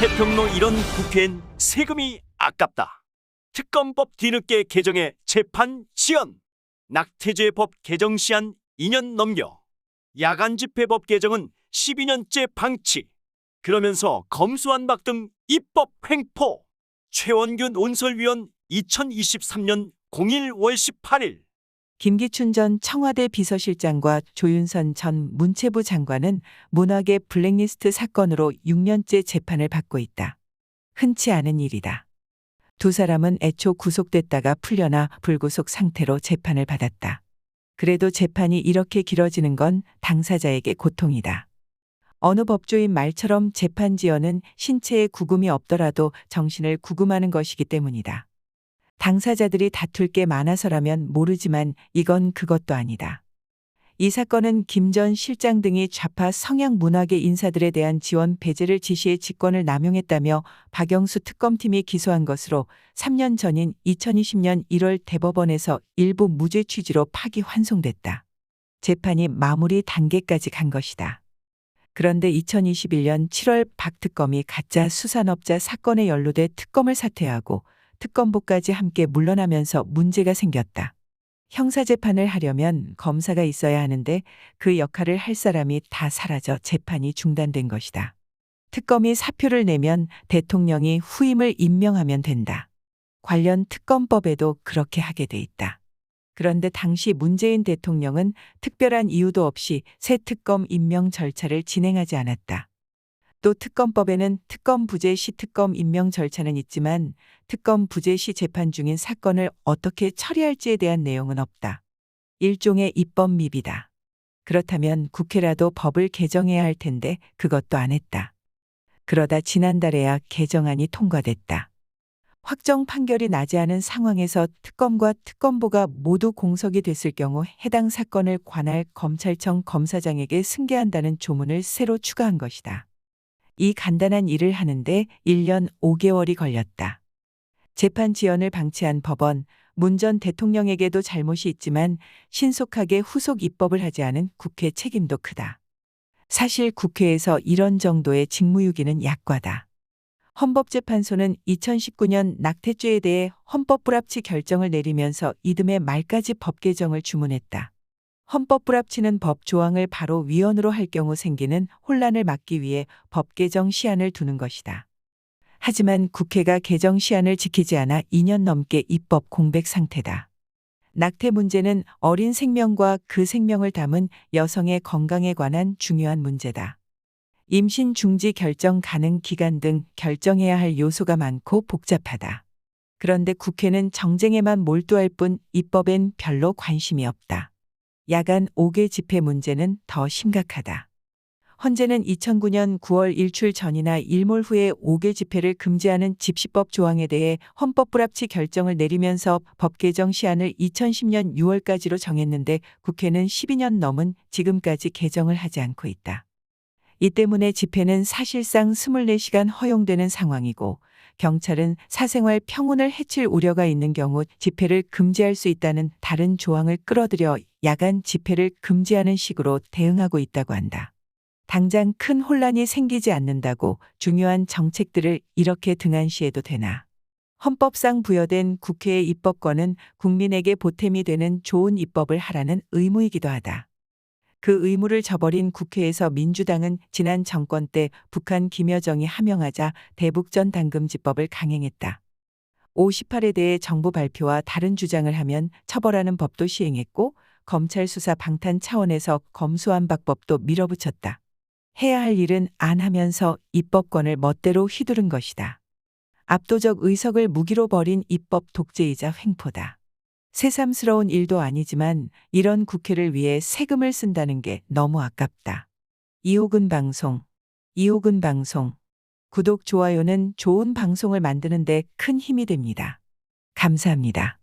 태평로 이런 국회엔 세금이 아깝다. 특검법 뒤늦게 개정해 재판 지연. 낙태죄법 개정 시한 2년 넘겨. 야간집회법 개정은 12년째 방치. 그러면서 검수완박 등 입법 횡포. 최원균 온설위원 2023년 01 월 18일. 김기춘 전 청와대 비서실장과 조윤선 전 문체부 장관은 문학의 블랙리스트 사건으로 6년째 재판을 받고 있다. 흔치 않은 일이다. 두 사람은 애초 구속됐다가 풀려나 불구속 상태로 재판을 받았다. 그래도 재판이 이렇게 길어지는 건 당사자에게 고통이다. 어느 법조인 말처럼 재판 지연은 신체에 구금이 없더라도 정신을 구금하는 것이기 때문이다. 당사자들이 다툴 게 많아서라면 모르지만 이건 그것도 아니다. 이 사건은 김 전 실장 등이 좌파 성향 문학의 인사들에 대한 지원 배제를 지시해 직권을 남용했다며 박영수 특검팀이 기소한 것으로 3년 전인 2020년 1월 대법원에서 일부 무죄 취지로 파기환송됐다. 재판이 마무리 단계까지 간 것이다. 그런데 2021년 7월 박 특검이 가짜 수산업자 사건에 연루돼 특검을 사퇴하고 특검보까지 함께 물러나면서 문제가 생겼다. 형사재판을 하려면 검사가 있어야 하는데 그 역할을 할 사람이 다 사라져 재판이 중단된 것이다. 특검이 사표를 내면 대통령이 후임을 임명하면 된다. 관련 특검법에도 그렇게 하게 돼 있다. 그런데 당시 문재인 대통령은 특별한 이유도 없이 새 특검 임명 절차를 진행하지 않았다. 또 특검법에는 특검 부재 시 특검 임명 절차는 있지만 특검 부재 시 재판 중인 사건을 어떻게 처리할지에 대한 내용은 없다. 일종의 입법 미비다. 그렇다면 국회라도 법을 개정해야 할 텐데 그것도 안 했다. 그러다 지난달에야 개정안이 통과됐다. 확정 판결이 나지 않은 상황에서 특검과 특검보가 모두 공석이 됐을 경우 해당 사건을 관할 검찰청 검사장에게 승계한다는 조문을 새로 추가한 것이다. 이 간단한 일을 하는데 1년 5개월이 걸렸다. 재판 지연을 방치한 법원, 문 전 대통령에게도 잘못이 있지만 신속하게 후속 입법을 하지 않은 국회 책임도 크다. 사실 국회에서 이런 정도의 직무유기는 약과다. 헌법재판소는 2019년 낙태죄에 대해 헌법 불합치 결정을 내리면서 이듬해 말까지 법 개정을 주문했다. 헌법 불합치는 법 조항을 바로 위헌으로 할 경우 생기는 혼란을 막기 위해 법 개정 시한을 두는 것이다. 하지만 국회가 개정 시한을 지키지 않아 2년 넘게 입법 공백 상태다. 낙태 문제는 어린 생명과 그 생명을 담은 여성의 건강에 관한 중요한 문제다. 임신 중지 결정 가능 기간 등 결정해야 할 요소가 많고 복잡하다. 그런데 국회는 정쟁에만 몰두할 뿐 입법엔 별로 관심이 없다. 야간 5개 집회 문제는 더 심각하다. 헌재는 2009년 9월 일출 전이나 일몰 후에 5개 집회를 금지하는 집시법 조항에 대해 헌법 불합치 결정을 내리면서 법 개정 시한을 2010년 6월까지로 정했는데 국회는 12년 넘은 지금까지 개정을 하지 않고 있다. 이 때문에 집회는 사실상 24시간 허용되는 상황이고 경찰은 사생활 평온을 해칠 우려가 있는 경우 집회를 금지할 수 있다는 다른 조항을 끌어들여 야간 집회를 금지하는 식으로 대응하고 있다고 한다. 당장 큰 혼란이 생기지 않는다고 중요한 정책들을 이렇게 등한시해도 되나. 헌법상 부여된 국회의 입법권은 국민에게 보탬이 되는 좋은 입법을 하라는 의무이기도 하다. 그 의무를 저버린 국회에서 민주당은 지난 정권 때 북한 김여정이 하명하자 대북전 당금지법을 강행했다. 58에 대해 정부 발표와 다른 주장을 하면 처벌하는 법도 시행했고 검찰 수사 방탄 차원에서 검수완박법도 밀어붙였다. 해야 할 일은 안 하면서 입법권을 멋대로 휘두른 것이다. 압도적 의석을 무기로 버린 입법 독재이자 횡포다. 새삼스러운 일도 아니지만 이런 국회를 위해 세금을 쓴다는 게 너무 아깝다. 이호근 방송. 구독, 좋아요는 좋은 방송을 만드는 데 큰 힘이 됩니다. 감사합니다.